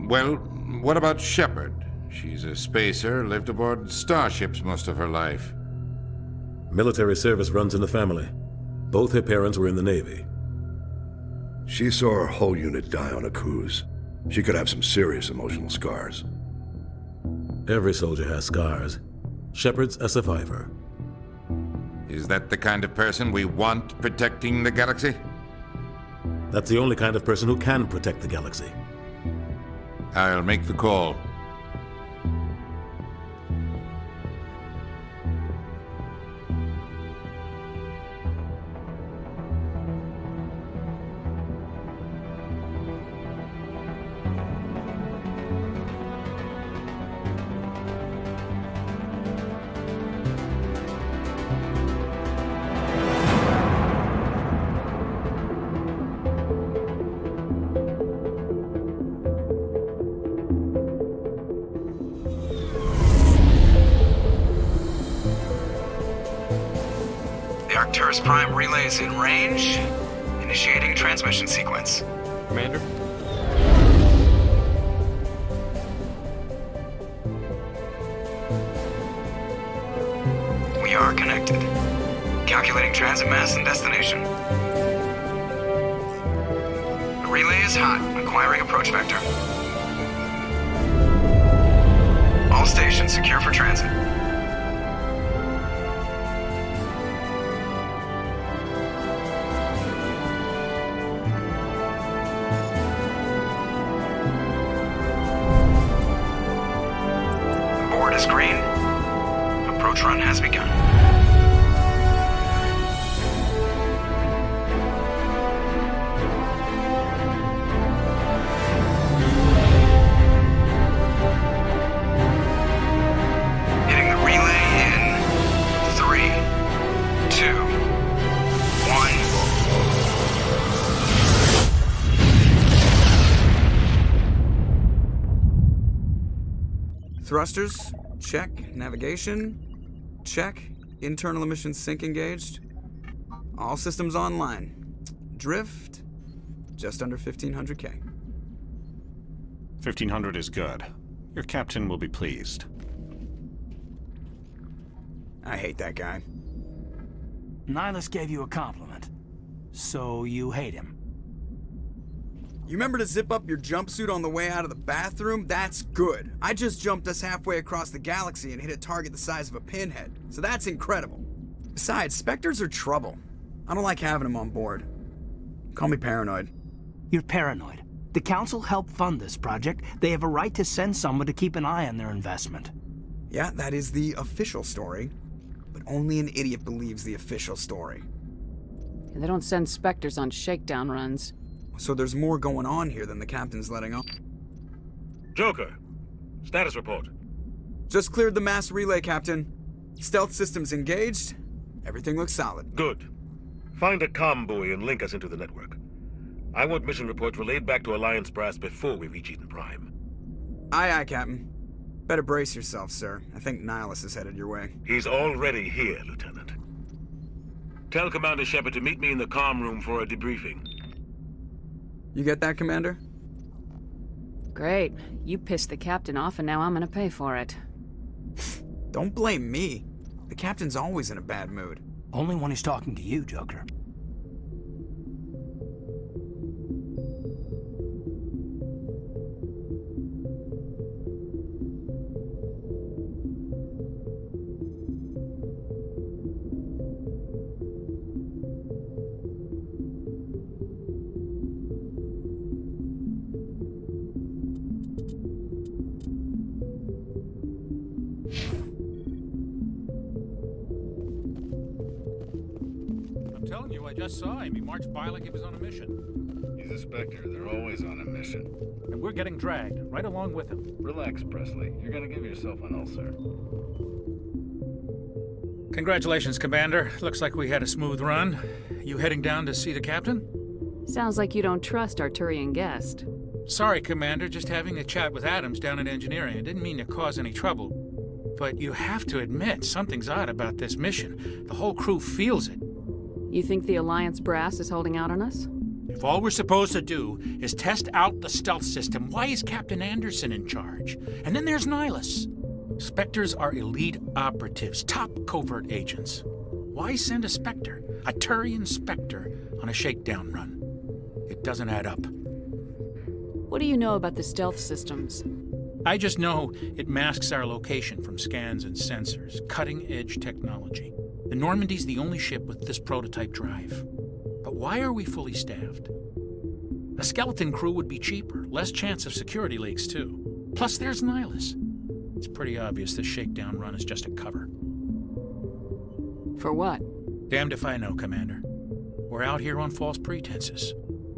Well, what about Shepard? She's a spacer, lived aboard starships most of her life. Military service runs in the family. Both her parents were in the Navy. She saw her whole unit die on a cruise. She could have some serious emotional scars. Every soldier has scars. Shepard's a survivor. Is that the kind of person we want protecting the galaxy? That's the only kind of person who can protect the galaxy. I'll make the call. Arcturus Prime relays in range. Initiating transmission sequence. Commander? We are connected. Calculating transit mass and destination. The relay is hot. Acquiring approach vector. All stations secure for transit. Is green. Approach run has begun. Hitting the relay in 3, 2, 1. Thrusters. Check. Navigation. Check. Internal emission sync engaged. All systems online. Drift. Just under 1500K. 1500 is good. Your captain will be pleased. I hate that guy. Nihilus gave you a compliment. So you hate him. You remember to zip up your jumpsuit on the way out of the bathroom? That's good. I just jumped us halfway across the galaxy and hit a target the size of a pinhead. So that's incredible. Besides, Spectres are trouble. I don't like having them on board. Call me paranoid. You're paranoid. The Council helped fund this project. They have a right to send someone to keep an eye on their investment. Yeah, that is the official story. But only an idiot believes the official story. They don't send Spectres on shakedown runs. So there's more going on here than the captain's letting on. Joker, status report. Just cleared the mass relay, Captain. Stealth systems engaged. Everything looks solid. Good. Find a comm buoy and link us into the network. I want mission reports relayed back to Alliance brass before we reach Eden Prime. Aye, aye, Captain. Better brace yourself, sir. I think Nihilus is headed your way. He's already here, Lieutenant. Tell Commander Shepard to meet me in the comm room for a debriefing. You get that, Commander? Great. You pissed the captain off and now I'm gonna pay for it. Don't blame me. The captain's always in a bad mood. Only when he's talking to you, Joker. Telling you, I just saw him. He marched by like he was on a mission. He's a Spectre. They're always on a mission. And we're getting dragged, right along with him. Relax, Presley. You're gonna give yourself an ulcer. Congratulations, Commander. Looks like we had a smooth run. You heading down to see the captain? Sounds like you don't trust Arturian guest. Sorry, Commander. Just having a chat with Adams down at engineering. I didn't mean to cause any trouble. But you have to admit, something's odd about this mission. The whole crew feels it. You think the Alliance brass is holding out on us? If all we're supposed to do is test out the stealth system, why is Captain Anderson in charge? And then there's Nihilus. Spectres are elite operatives, top covert agents. Why send a Spectre, a Turian Spectre, on a shakedown run? It doesn't add up. What do you know about the stealth systems? I just know it masks our location from scans and sensors. Cutting-edge technology. The Normandy's the only ship with this prototype drive. But why are we fully staffed? A skeleton crew would be cheaper, less chance of security leaks, too. Plus, there's Nihilus. It's pretty obvious this shakedown run is just a cover. For what? Damned if I know, Commander. We're out here on false pretenses.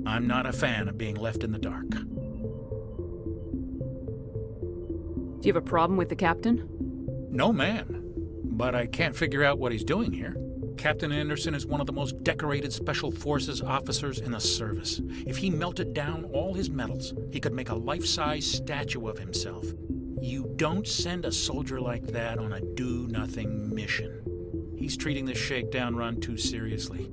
I'm not a fan of being left in the dark. Do you have a problem with the captain? No, ma'am. But I can't figure out what he's doing here. Captain Anderson is one of the most decorated Special Forces officers in the service. If he melted down all his medals, he could make a life-size statue of himself. You don't send a soldier like that on a do-nothing mission. He's treating this shakedown run too seriously.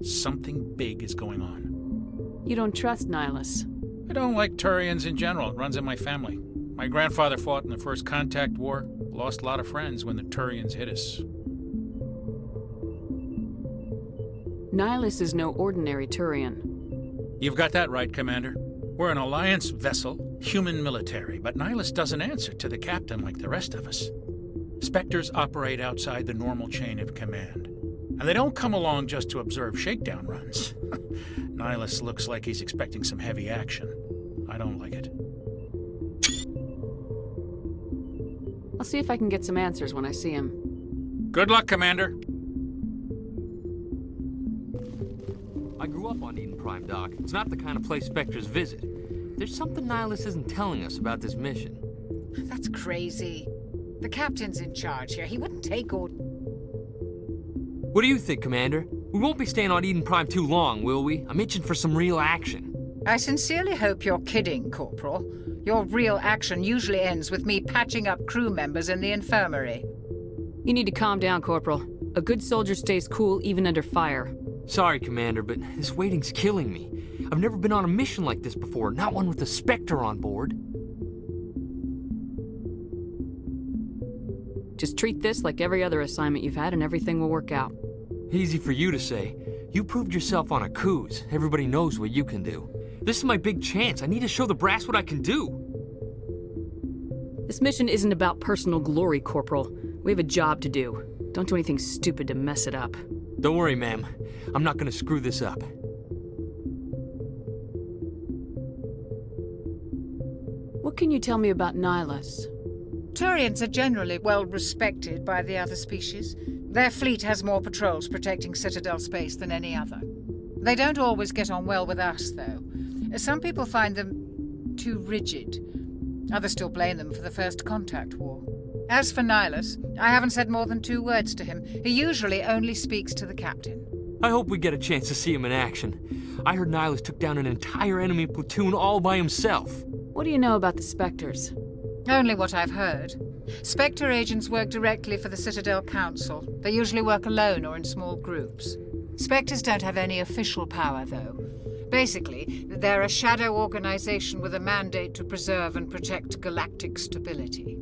Something big is going on. You don't trust Nihilus. I don't like Turians in general. It runs in my family. My grandfather fought in the First Contact War. Lost a lot of friends when the Turians hit us. Nihilus is no ordinary Turian. You've got that right, Commander. We're an Alliance vessel, human military, but Nihilus doesn't answer to the captain like the rest of us. Spectres operate outside the normal chain of command. And they don't come along just to observe shakedown runs. Nihilus looks like he's expecting some heavy action. I don't like it. I'll see if I can get some answers when I see him. Good luck, Commander. I grew up on Eden Prime, Doc. It's not the kind of place Spectres visit. There's something Nihilus isn't telling us about this mission. That's crazy. The captain's in charge here. He wouldn't take orders. What do you think, Commander? We won't be staying on Eden Prime too long, will we? I'm itching for some real action. I sincerely hope you're kidding, Corporal. Your real action usually ends with me patching up crew members in the infirmary. You need to calm down, Corporal. A good soldier stays cool even under fire. Sorry, Commander, but this waiting's killing me. I've never been on a mission like this before, not one with a Spectre on board. Just treat this like every other assignment you've had and everything will work out. Easy for you to say. You proved yourself on a cruise. Everybody knows what you can do. This is my big chance. I need to show the brass what I can do. This mission isn't about personal glory, Corporal. We have a job to do. Don't do anything stupid to mess it up. Don't worry, ma'am. I'm not gonna screw this up. What can you tell me about Nihilus? Turians are generally well respected by the other species. Their fleet has more patrols protecting Citadel space than any other. They don't always get on well with us, though. Some people find them too rigid. Others still blame them for the First Contact War. As for Nihilus, I haven't said more than 2 words to him. He usually only speaks to the captain. I hope we get a chance to see him in action. I heard Nihilus took down an entire enemy platoon all by himself. What do you know about the Spectres? Only what I've heard. Spectre agents work directly for the Citadel Council. They usually work alone or in small groups. Spectres don't have any official power, though. Basically, they're a shadow organization with a mandate to preserve and protect galactic stability.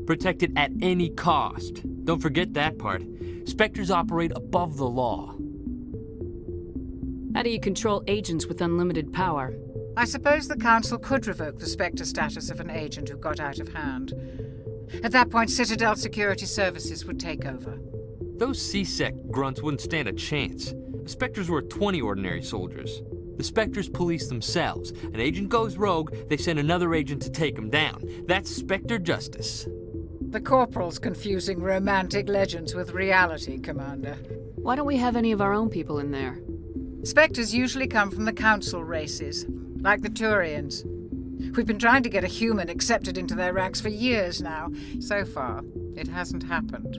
Protect it at any cost. Don't forget that part. Spectres operate above the law. How do you control agents with unlimited power? I suppose the Council could revoke the Spectre status of an agent who got out of hand. At that point, Citadel Security Services would take over. Those C-Sec grunts wouldn't stand a chance. The Spectres were 20 ordinary soldiers. The Spectres police themselves. An agent goes rogue, they send another agent to take him down. That's Spectre justice. The Corporal's confusing romantic legends with reality, Commander. Why don't we have any of our own people in there? Spectres usually come from the Council races, like the Turians. We've been trying to get a human accepted into their ranks for years now. So far, it hasn't happened.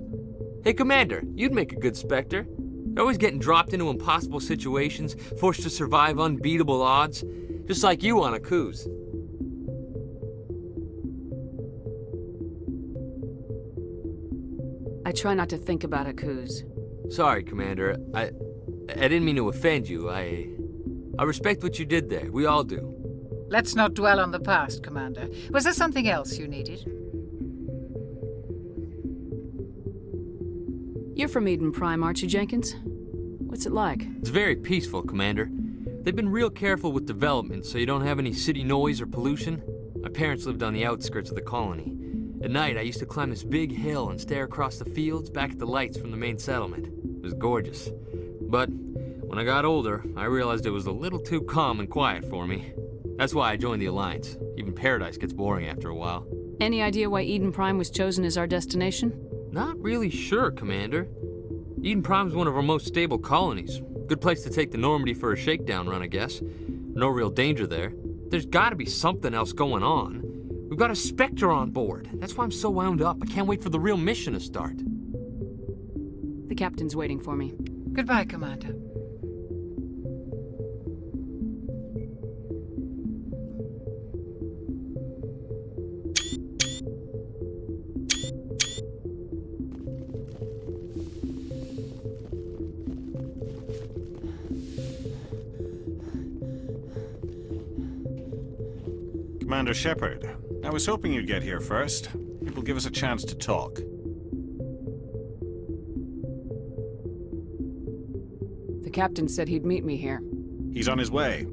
Hey, Commander, you'd make a good Spectre. You're always getting dropped into impossible situations, forced to survive unbeatable odds. Just like you on a cruise. I try not to think about Akuz. Sorry, Commander. I didn't mean to offend you. I respect what you did there. We all do. Let's not dwell on the past, Commander. Was there something else you needed? You're from Eden Prime, aren't you, Jenkins? What's it like? It's very peaceful, Commander. They've been real careful with development so you don't have any city noise or pollution. My parents lived on the outskirts of the colony. At night, I used to climb this big hill and stare across the fields back at the lights from the main settlement. It was gorgeous. But when I got older, I realized it was a little too calm and quiet for me. That's why I joined the Alliance. Even Paradise gets boring after a while. Any idea why Eden Prime was chosen as our destination? Not really sure, Commander. Eden Prime's one of our most stable colonies. Good place to take the Normandy for a shakedown run, I guess. No real danger there. There's gotta be something else going on. We've got a Spectre on board. That's why I'm so wound up. I can't wait for the real mission to start. The captain's waiting for me. Goodbye, Commander. Commander Shepard, I was hoping you'd get here first. It will give us a chance to talk. The captain said he'd meet me here. He's on his way.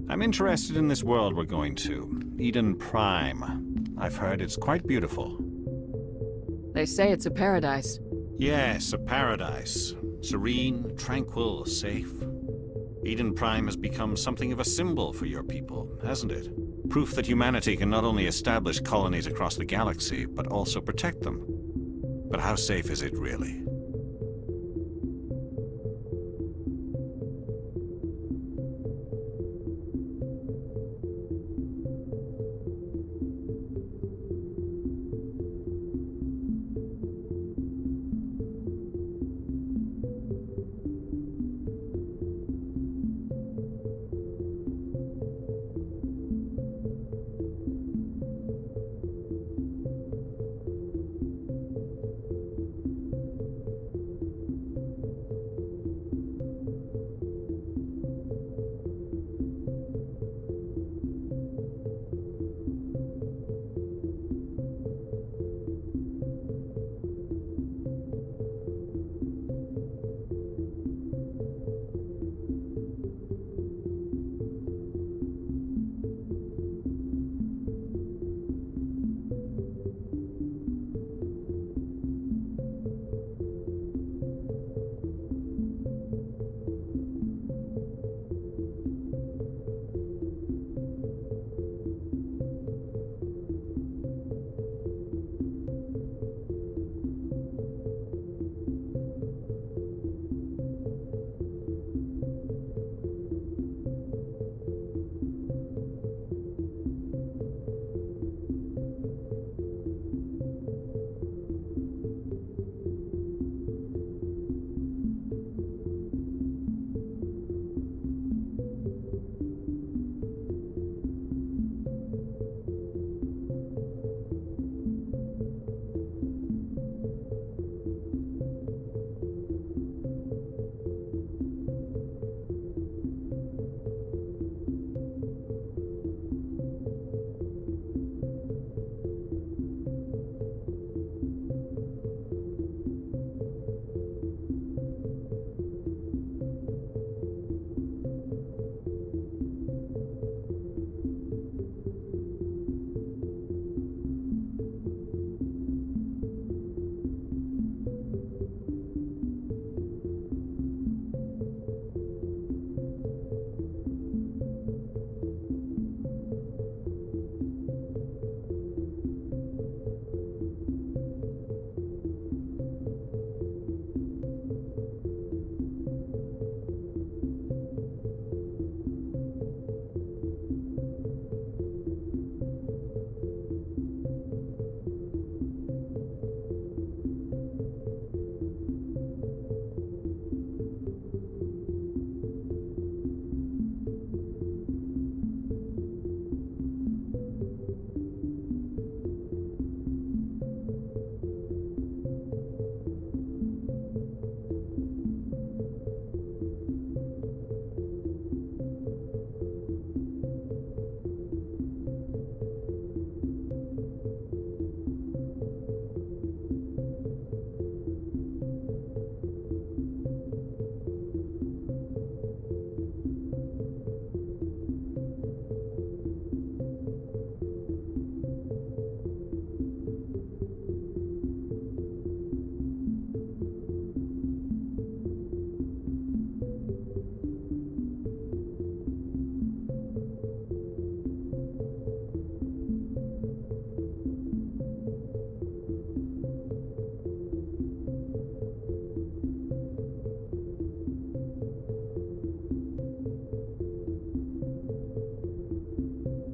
I'm interested in this world we're going to, Eden Prime. I've heard it's quite beautiful. They say it's a paradise. Yes, a paradise. Serene, tranquil, safe. Eden Prime has become something of a symbol for your people, hasn't it? Proof that humanity can not only establish colonies across the galaxy, but also protect them. But how safe is it really?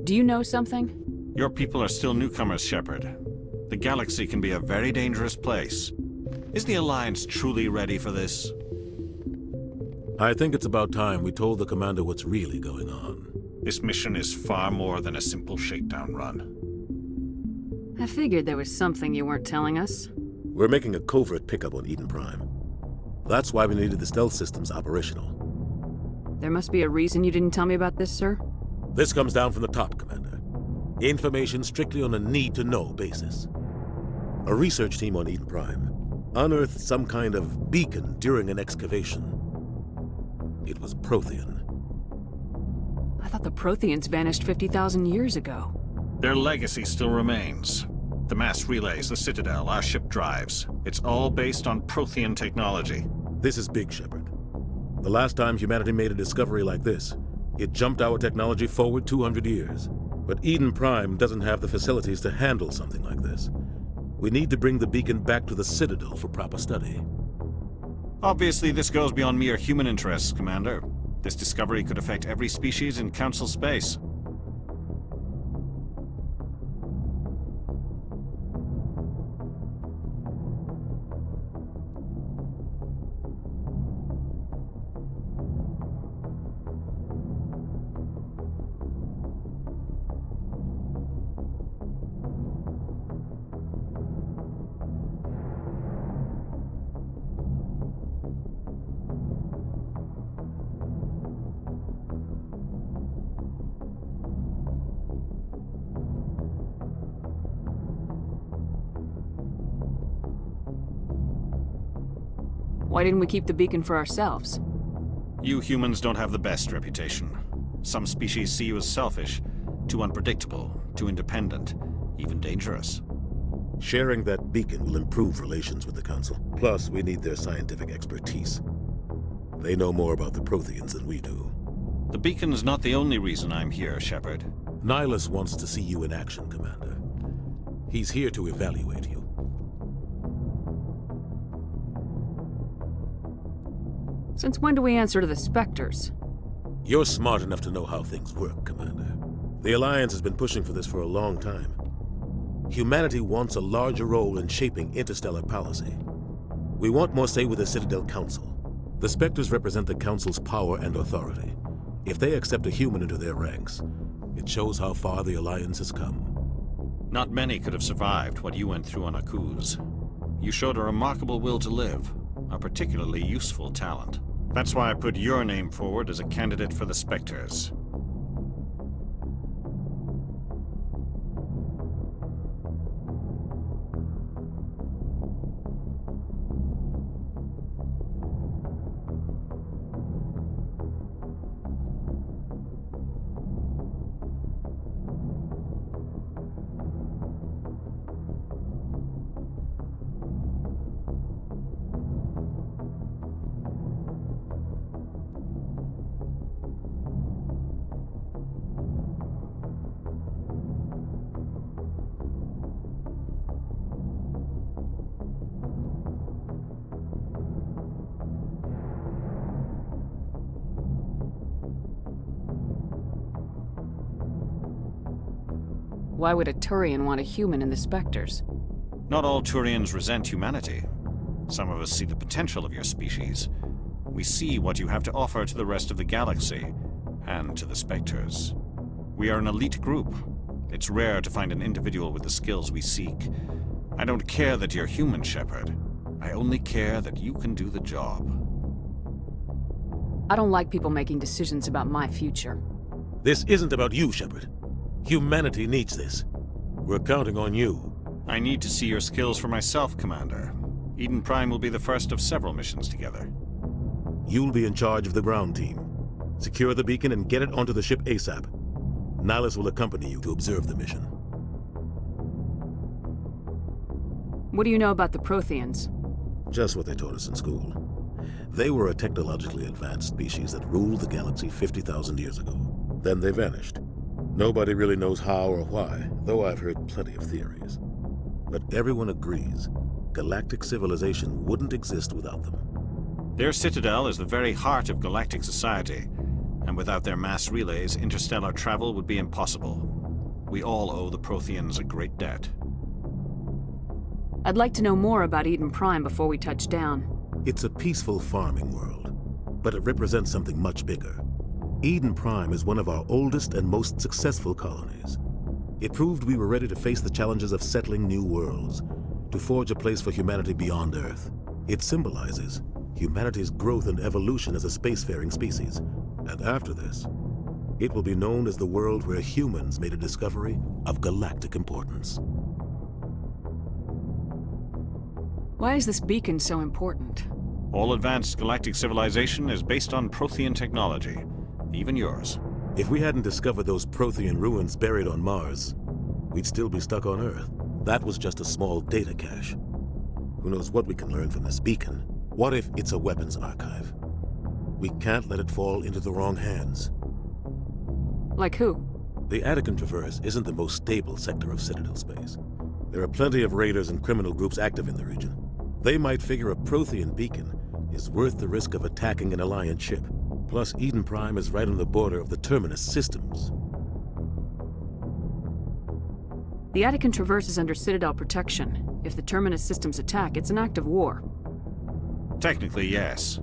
Do you know something? Your people are still newcomers, Shepard. The galaxy can be a very dangerous place. Is the Alliance truly ready for this? I think it's about time we told the commander what's really going on. This mission is far more than a simple shakedown run. I figured there was something you weren't telling us. We're making a covert pickup on Eden Prime. That's why we needed the stealth systems operational. There must be a reason you didn't tell me about this, sir? This comes down from the top, Commander. Information strictly on a need-to-know basis. A research team on Eden Prime unearthed some kind of beacon during an excavation. It was Prothean. I thought the Protheans vanished 50,000 years ago. Their legacy still remains. The mass relays, the Citadel, our ship drives. It's all based on Prothean technology. This is big, Shepard. The last time humanity made a discovery like this, it jumped our technology forward 200 years. But Eden Prime doesn't have the facilities to handle something like this. We need to bring the beacon back to the Citadel for proper study. Obviously, this goes beyond mere human interests, Commander. This discovery could affect every species in Council space. Why didn't we keep the beacon for ourselves? You humans don't have the best reputation. Some species see you as selfish, too unpredictable, too independent, even dangerous. Sharing that beacon will improve relations with the Council. Plus, we need their scientific expertise. They know more about the Protheans than we do. The beacon's not the only reason I'm here, Shepard. Nihilus wants to see you in action, Commander. He's here to evaluate you. Since when do we answer to the Spectres? You're smart enough to know how things work, Commander. The Alliance has been pushing for this for a long time. Humanity wants a larger role in shaping interstellar policy. We want more say with the Citadel Council. The Spectres represent the Council's power and authority. If they accept a human into their ranks, it shows how far the Alliance has come. Not many could have survived what you went through on Akuz. You showed a remarkable will to live, a particularly useful talent. That's why I put your name forward as a candidate for the Spectres. Why would a Turian want a human in the Spectres? Not all Turians resent humanity. Some of us see the potential of your species. We see what you have to offer to the rest of the galaxy, and to the Spectres. We are an elite group. It's rare to find an individual with the skills we seek. I don't care that you're human, Shepard. I only care that you can do the job. I don't like people making decisions about my future. This isn't about you, Shepard. Humanity needs this. We're counting on you. I need to see your skills for myself, Commander. Eden Prime will be the first of several missions together. You'll be in charge of the ground team. Secure the beacon and get it onto the ship ASAP. Nihilus will accompany you to observe the mission. What do you know about the Protheans? Just what they taught us in school. They were a technologically advanced species that ruled the galaxy 50,000 years ago. Then they vanished. Nobody really knows how or why, though I've heard plenty of theories. But everyone agrees, galactic civilization wouldn't exist without them. Their citadel is the very heart of galactic society, and without their mass relays, interstellar travel would be impossible. We all owe the Protheans a great debt. I'd like to know more about Eden Prime before we touch down. It's a peaceful farming world, but it represents something much bigger. Eden Prime is one of our oldest and most successful colonies. It proved we were ready to face the challenges of settling new worlds, to forge a place for humanity beyond Earth. It symbolizes humanity's growth and evolution as a spacefaring species. And after this, it will be known as the world where humans made a discovery of galactic importance. Why is this beacon so important? All advanced galactic civilization is based on Prothean technology, even yours. If we hadn't discovered those Prothean ruins buried on Mars, we'd still be stuck on Earth. That was just a small data cache. Who knows what we can learn from this beacon? What if it's a weapons archive? We can't let it fall into the wrong hands. Like who? The Attican Traverse isn't the most stable sector of Citadel space. There are plenty of raiders and criminal groups active in the region. They might figure a Prothean beacon is worth the risk of attacking an Alliance ship. Plus, Eden Prime is right on the border of the Terminus systems. The Attican Traverse is under Citadel protection. If the Terminus systems attack, it's an act of war. Technically, yes.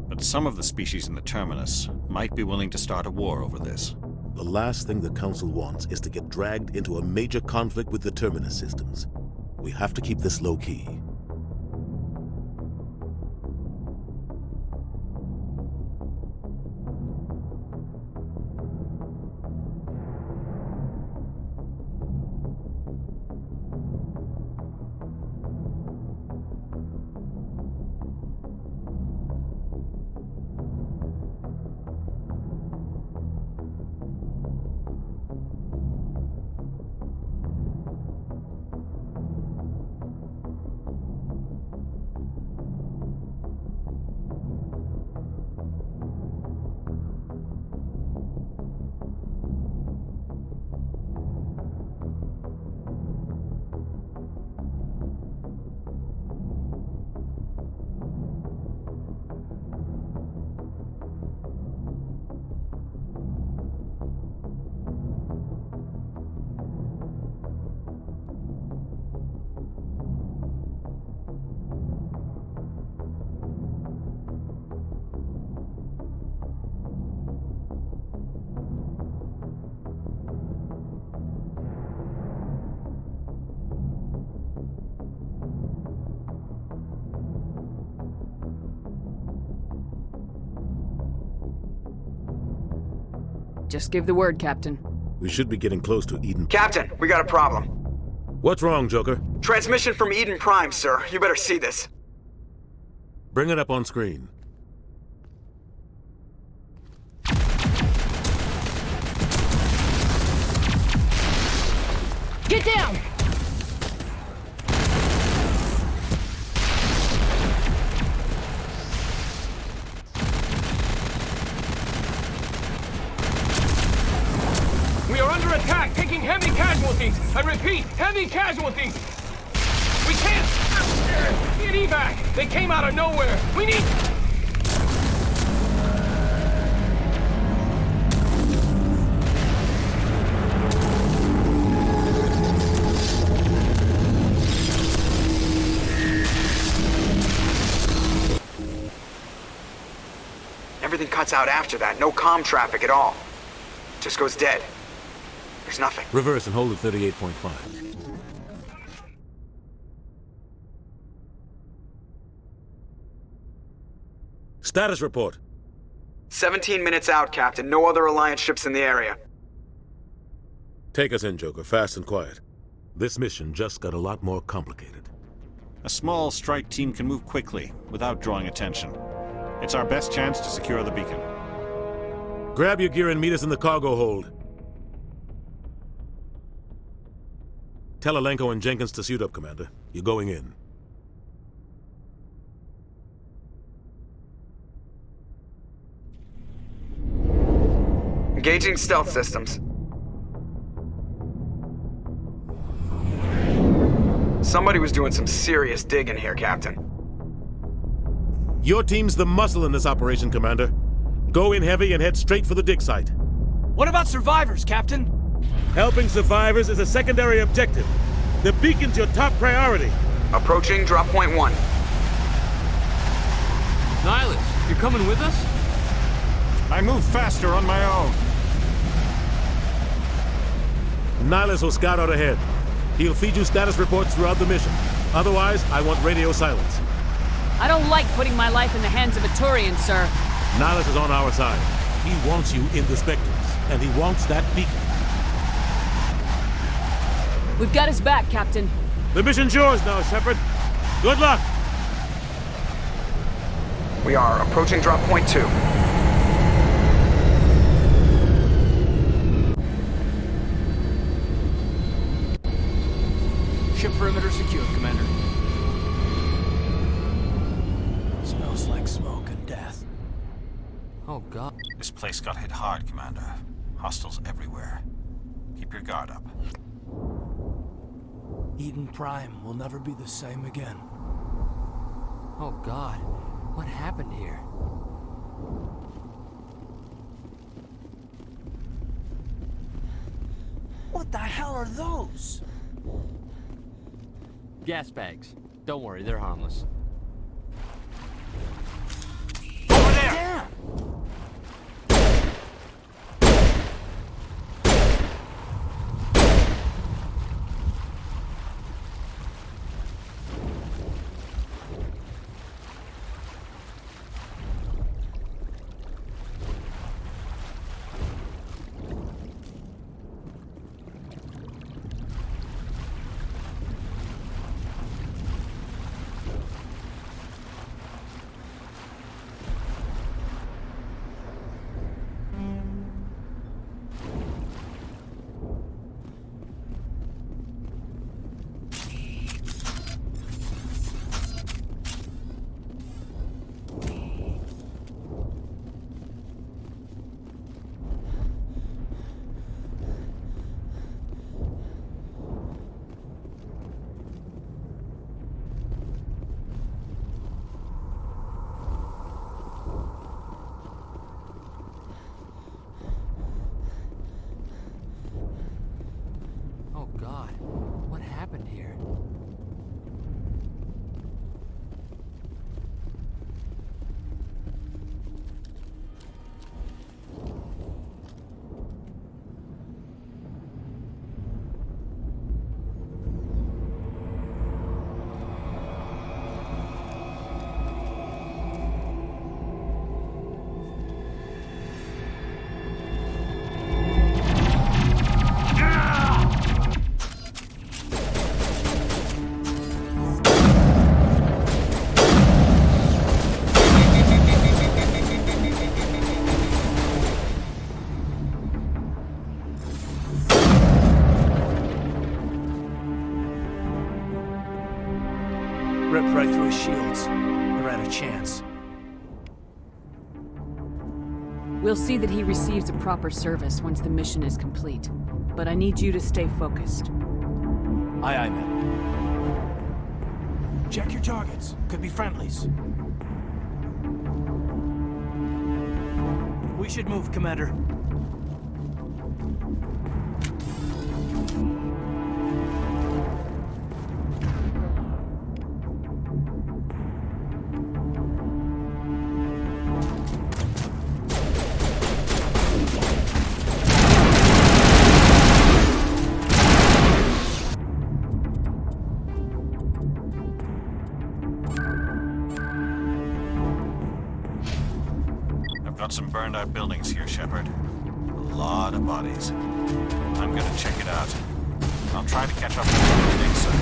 But some of the species in the Terminus might be willing to start a war over this. The last thing the Council wants is to get dragged into a major conflict with the Terminus systems. We have to keep this low-key. Just give the word, Captain. We should be getting close to Eden. Captain, we got a problem. What's wrong, Joker? Transmission from Eden Prime, sir. You better see this. Bring it up on screen. Get down! We are under attack, taking heavy casualties. I repeat, heavy casualties. We can't get evac. They came out of nowhere. We need... Everything cuts out after that. No comm traffic at all. Just goes dead. There's nothing. Reverse and hold at 38.5. Status report. 17 minutes out, Captain. No other Alliance ships in the area. Take us in, Joker, fast and quiet. This mission just got a lot more complicated. A small strike team can move quickly, without drawing attention. It's our best chance to secure the beacon. Grab your gear and meet us in the cargo hold. Tell Alenko and Jenkins to suit up, Commander. You're going in. Engaging stealth systems. Somebody was doing some serious digging here, Captain. Your team's the muscle in this operation, Commander. Go in heavy and head straight for the dig site. What about survivors, Captain? Helping survivors is a secondary objective. The beacon's your top priority. Approaching drop point 1. Nihilus, you're coming with us? I move faster on my own. Nihilus will scout out ahead. He'll feed you status reports throughout the mission. Otherwise, I want radio silence. I don't like putting my life in the hands of a Turian, sir. Nihilus is on our side. He wants you in the Spectres, and he wants that beacon. We've got his back, Captain. The mission's yours now, Shepard. Good luck! We are approaching drop point 2. Ship perimeter secured, Commander. Smells like smoke and death. Oh, God. This place got hit hard, Commander. Hostiles everywhere. Keep your guard up. Eden Prime will never be the same again. Oh, God. What happened here? What the hell are those? Gas bags. Don't worry, they're harmless. Over there! Damn! Oh, God. What happened here? Ripped right through his shields. Never had a chance. We'll see that he receives a proper service once the mission is complete. But I need you to stay focused. Aye, aye, man. Check your targets. Could be friendlies. We should move, Commander. Got some burned out buildings here, Shepard. A lot of bodies. I'm gonna check it out. I'll try to catch up with you next time.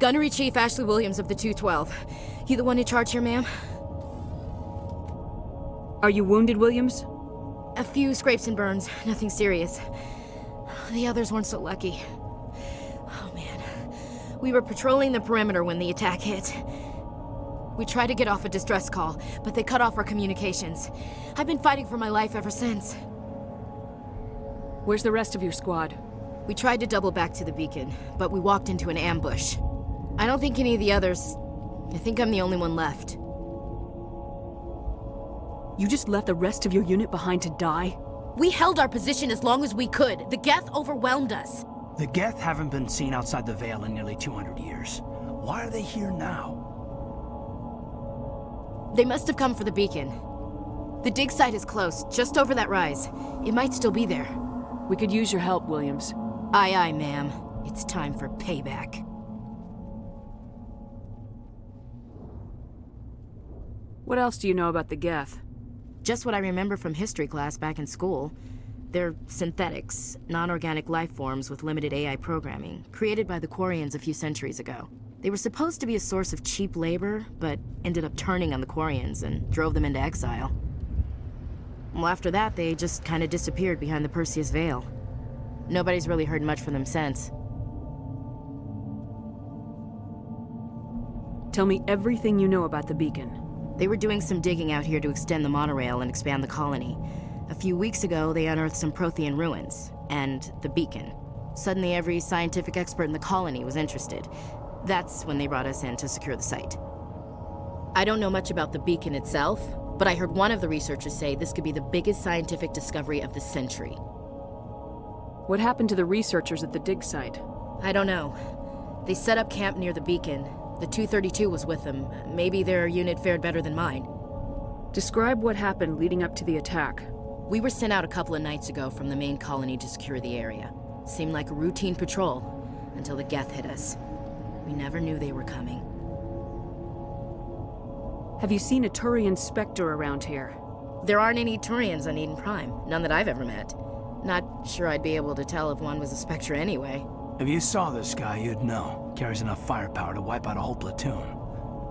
Gunnery Chief Ashley Williams of the 212. You the one in charge here, ma'am? Are you wounded, Williams? A few scrapes and burns, nothing serious. The others weren't so lucky. Oh man. We were patrolling the perimeter when the attack hit. We tried to get off a distress call, but they cut off our communications. I've been fighting for my life ever since. Where's the rest of your squad? We tried to double back to the beacon, but we walked into an ambush. I don't think any of the others... I think I'm the only one left. You just left the rest of your unit behind to die? We held our position as long as we could. The Geth overwhelmed us. The Geth haven't been seen outside the Veil in nearly 200 years. Why are they here now? They must have come for the beacon. The dig site is close, just over that rise. It might still be there. We could use your help, Williams. Aye, aye, ma'am. It's time for payback. What else do you know about the Geth? Just what I remember from history class back in school. They're synthetics, non-organic life forms with limited AI programming, created by the Quarians a few centuries ago. They were supposed to be a source of cheap labor, but ended up turning on the Quarians and drove them into exile. Well, after that, they just kind of disappeared behind the Perseus Veil. Nobody's really heard much from them since. Tell me everything you know about the beacon. They were doing some digging out here to extend the monorail and expand the colony. A few weeks ago, they unearthed some Prothean ruins, and the beacon. Suddenly, every scientific expert in the colony was interested. That's when they brought us in to secure the site. I don't know much about the beacon itself, but I heard one of the researchers say this could be the biggest scientific discovery of the century. What happened to the researchers at the dig site? I don't know. They set up camp near the beacon. The 232 was with them. Maybe their unit fared better than mine. Describe what happened leading up to the attack. We were sent out a couple of nights ago from the main colony to secure the area. Seemed like a routine patrol, until the Geth hit us. We never knew they were coming. Have you seen a Turian Spectre around here? There aren't any Turians on Eden Prime. None that I've ever met. Not sure I'd be able to tell if one was a Spectre anyway. If you saw this guy, you'd know. Carries enough firepower to wipe out a whole platoon.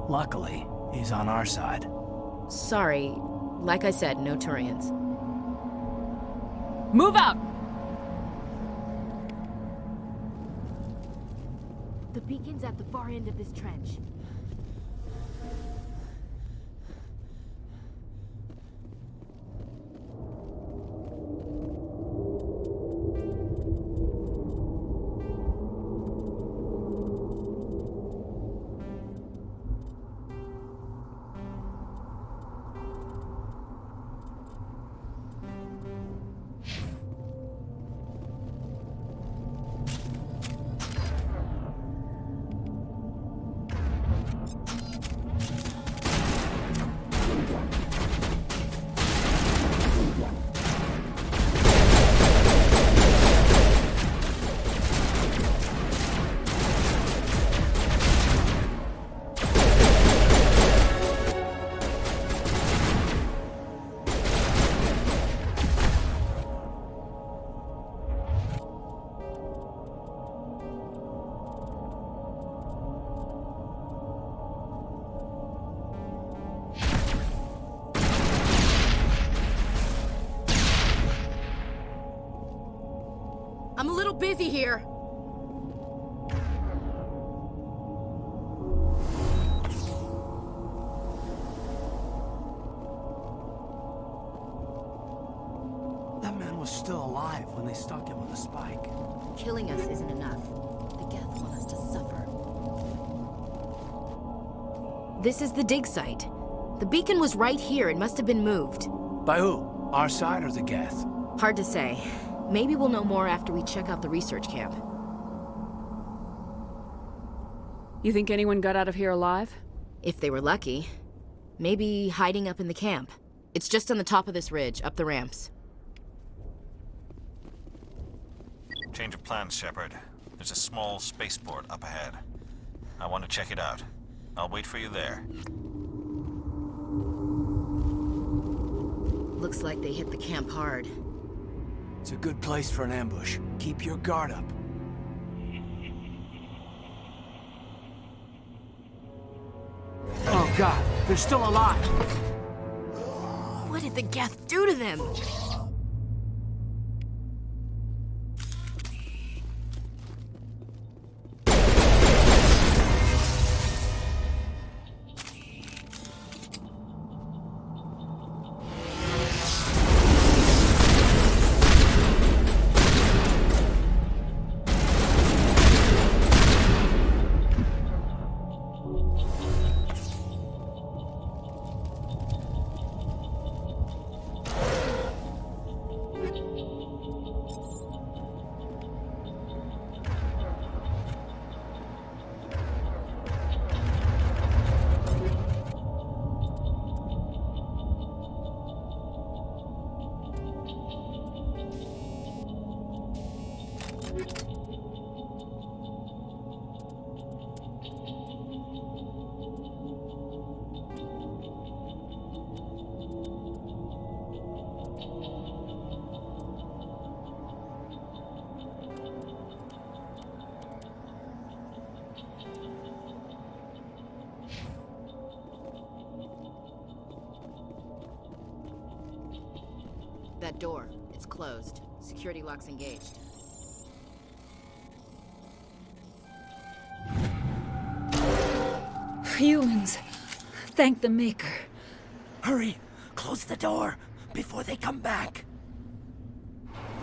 Luckily, he's on our side. Sorry. Like I said, no Turians. Move out! The beacon's at the far end of this trench. I'm a little busy here. That man was still alive when they stuck him with a spike. Killing us isn't enough. The Geth want us to suffer. This is the dig site. The beacon was right here. It must have been moved. By who? Our side or the Geth? Hard to say. Maybe we'll know more after we check out the research camp. You think anyone got out of here alive? If they were lucky. Maybe hiding up in the camp. It's just on the top of this ridge, up the ramps. Change of plans, Shepard. There's a small spaceport up ahead. I want to check it out. I'll wait for you there. Looks like they hit the camp hard. It's a good place for an ambush. Keep your guard up. God, they're still alive. What did the Geth do to them? That door, it's closed. Security lock's engaged. Humans. Thank the Maker. Hurry! Close the door before they come back.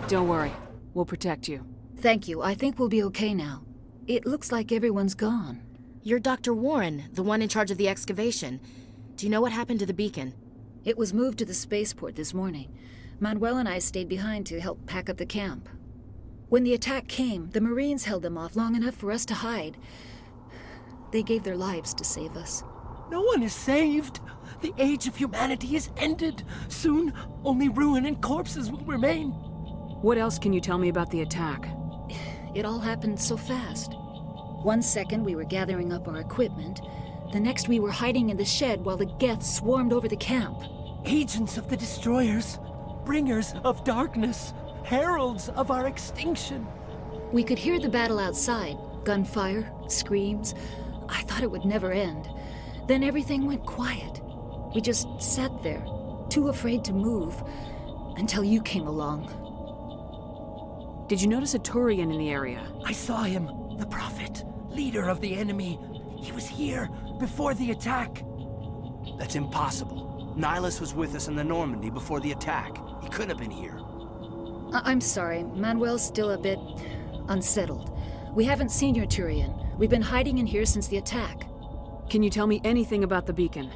Don't worry. We'll protect you. Thank you. I think we'll be okay now. It looks like everyone's gone. You're Dr. Warren, the one in charge of the excavation. Do you know what happened to the beacon? It was moved to the spaceport this morning. Manuel and I stayed behind to help pack up the camp. When the attack came, the Marines held them off long enough for us to hide. They gave their lives to save us. No one is saved. The age of humanity is ended. Soon, only ruin and corpses will remain. What else can you tell me about the attack? It all happened so fast. 1 second we were gathering up our equipment. The next we were hiding in the shed while the Geth swarmed over the camp. Agents of the Destroyers. Bringers of darkness. Heralds of our extinction. We could hear the battle outside. Gunfire, screams. I thought it would never end. Then everything went quiet. We just sat there, too afraid to move, until you came along. Did you notice a Turian in the area? I saw him, the Prophet, leader of the enemy. He was here before the attack. That's impossible. Nihilus was with us in the Normandy before the attack. He couldn't have been here. I'm sorry. Manuel's still a bit unsettled. We haven't seen your Turian. We've been hiding in here since the attack. Can you tell me anything about the beacon?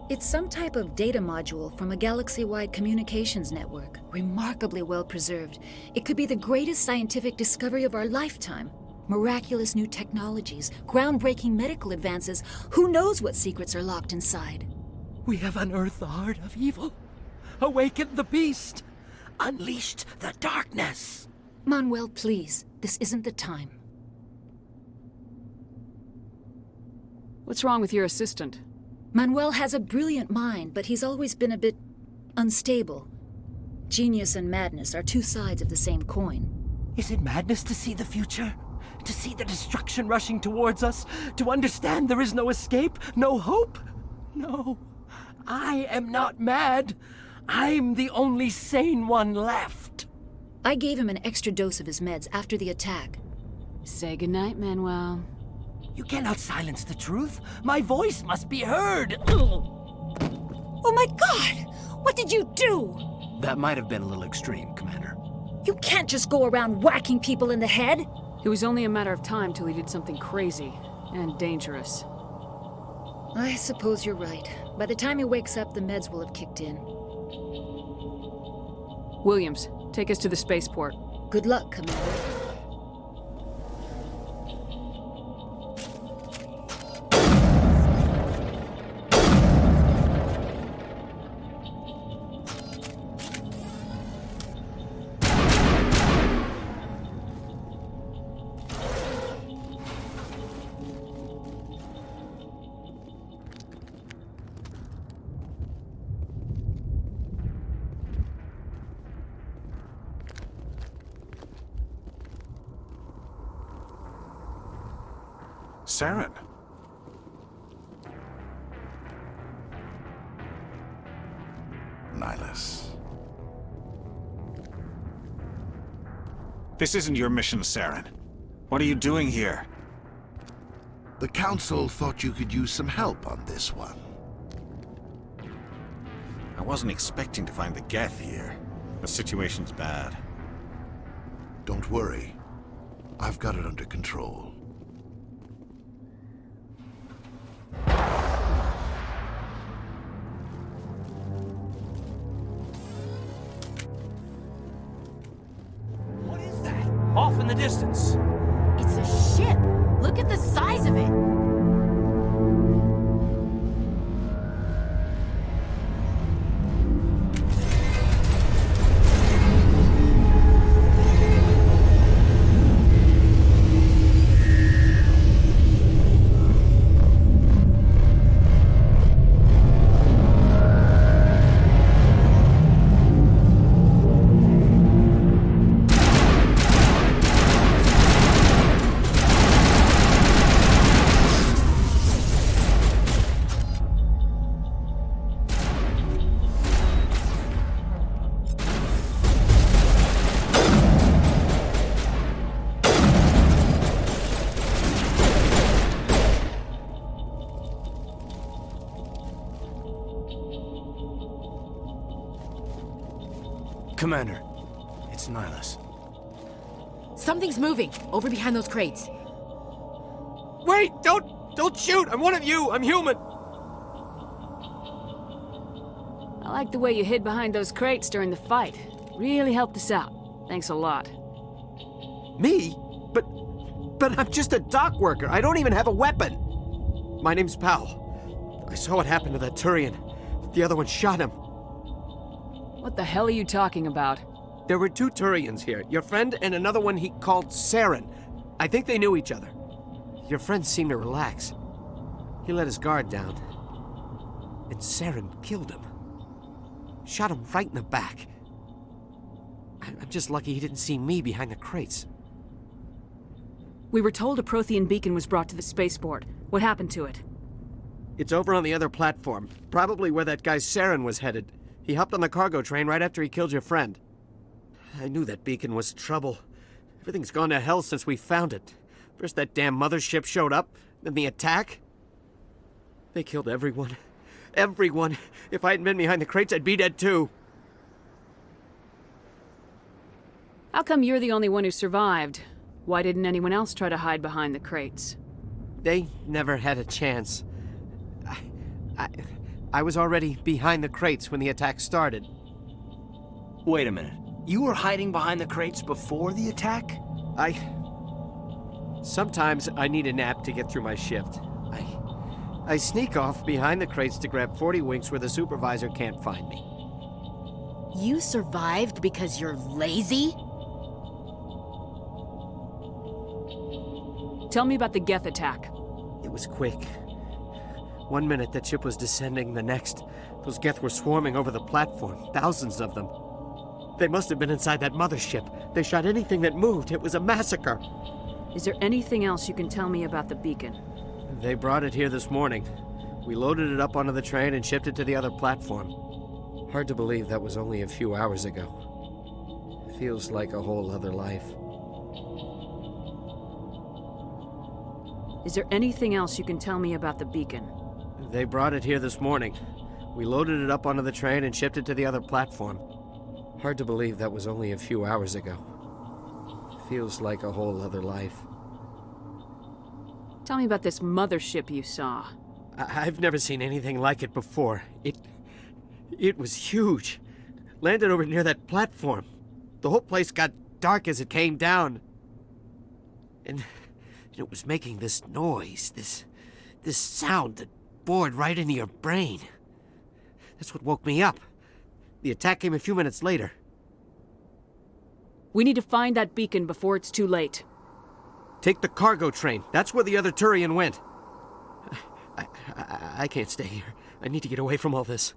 It's some type of data module from a galaxy-wide communications network. Remarkably well preserved. It could be the greatest scientific discovery of our lifetime. Miraculous new technologies, groundbreaking medical advances. Who knows what secrets are locked inside? We have unearthed the heart of evil, awakened the beast, unleashed the darkness. Manuel, please. This isn't the time. What's wrong with your assistant? Manuel has a brilliant mind, but he's always been a bit unstable. Genius and madness are two sides of the same coin. Is it madness to see the future? To see the destruction rushing towards us? To understand there is no escape? No hope? No. I am not mad. I'm the only sane one left. I gave him an extra dose of his meds after the attack. Say goodnight, Manuel. You cannot silence the truth. My voice must be heard. Oh my God! What did you do? That might have been a little extreme, Commander. You can't just go around whacking people in the head. It was only a matter of time till he did something crazy and dangerous. I suppose you're right. By the time he wakes up, the meds will have kicked in. Williams, take us to the spaceport. Good luck, Commander. Saren. Nihilus. This isn't your mission, Saren. What are you doing here? The Council thought you could use some help on this one. I wasn't expecting to find the Geth here. The situation's bad. Don't worry. I've got it under control. What is that? Off in the distance. It's a ship. Look at the size of it. Commander, it's Nihilus. Something's moving over behind those crates. Wait! Don't shoot! I'm one of you! I'm human! I like the way you hid behind those crates during the fight. Really helped us out. Thanks a lot. Me? But I'm just a dock worker. I don't even have a weapon. My name's Powell. I saw what happened to that Turian. The other one shot him. What the hell are you talking about? There were two Turians here. Your friend and another one he called Saren. I think they knew each other. Your friend seemed to relax. He let his guard down. And Saren killed him. Shot him right in the back. I'm just lucky he didn't see me behind the crates. We were told a Prothean beacon was brought to the spaceport. What happened to it? It's over on the other platform. Probably where that guy Saren was headed. He hopped on the cargo train right after he killed your friend. I knew that beacon was trouble. Everything's gone to hell since we found it. First that damn mothership showed up, then the attack. They killed everyone. Everyone. If I hadn't been behind the crates, I'd be dead too. How come you're the only one who survived? Why didn't anyone else try to hide behind the crates? They never had a chance. I was already behind the crates when the attack started. Wait a minute. You were hiding behind the crates before the attack? Sometimes I need a nap to get through my shift. I sneak off behind the crates to grab 40 winks where the supervisor can't find me. You survived because you're lazy? Tell me about the Geth attack. It was quick. 1 minute that ship was descending, the next, those Geth were swarming over the platform, thousands of them. They must have been inside that mothership. They shot anything that moved. It was a massacre. Is there anything else you can tell me about the beacon? They brought it here this morning. We loaded it up onto the train and shipped it to the other platform. Hard to believe that was only a few hours ago. Feels like a whole other life. Is there anything else you can tell me about the beacon? They brought it here this morning. We loaded it up onto the train and shipped it to the other platform. Hard to believe that was only a few hours ago. Feels like a whole other life. Tell me about this mothership you saw. I've never seen anything like it before. It was huge. Landed over near that platform. The whole place got dark as it came down. And it was making this noise, this sound that bored right into your brain. That's what woke me up. The attack came a few minutes later. We need to find that beacon before it's too late. Take the cargo train. That's where the other Turian went. I can't stay here. I need to get away from all this.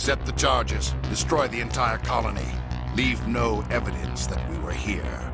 Set the charges. Destroy the entire colony. Leave no evidence that we were here.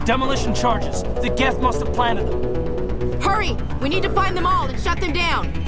Demolition charges. The Geth must have planted them. Hurry! We need to find them all and shut them down!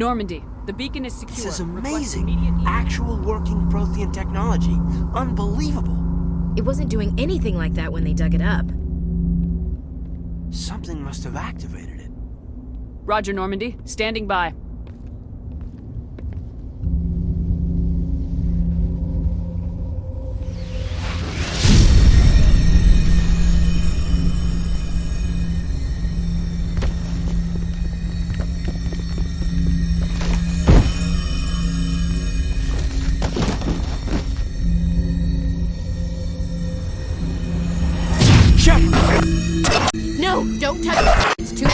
Normandy, the beacon is secure. This is Request amazing. immediate- Actual working Prothean technology. Unbelievable. It wasn't doing anything like that when they dug it up. Something must have activated it. Roger, Normandy. Standing by. No, don't touch it. It's too...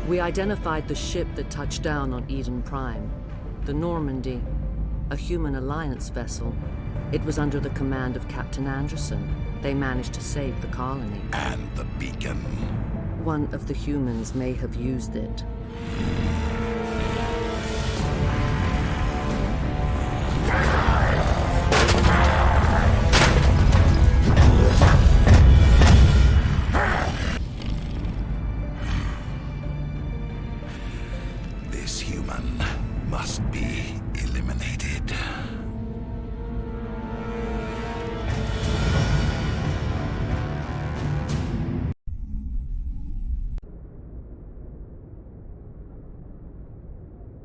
We identified the ship that touched down on Eden Prime. The Normandy, a human alliance vessel. It was under the command of Captain Anderson. They managed to save the colony. And the beacon. One of the humans may have used it. This human must be eliminated.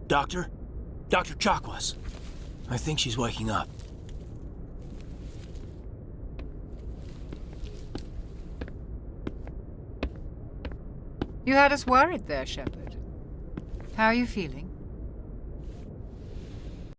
Doctor? Dr. Chakwas. I think she's waking up. You had us worried there, Shepard. How are you feeling?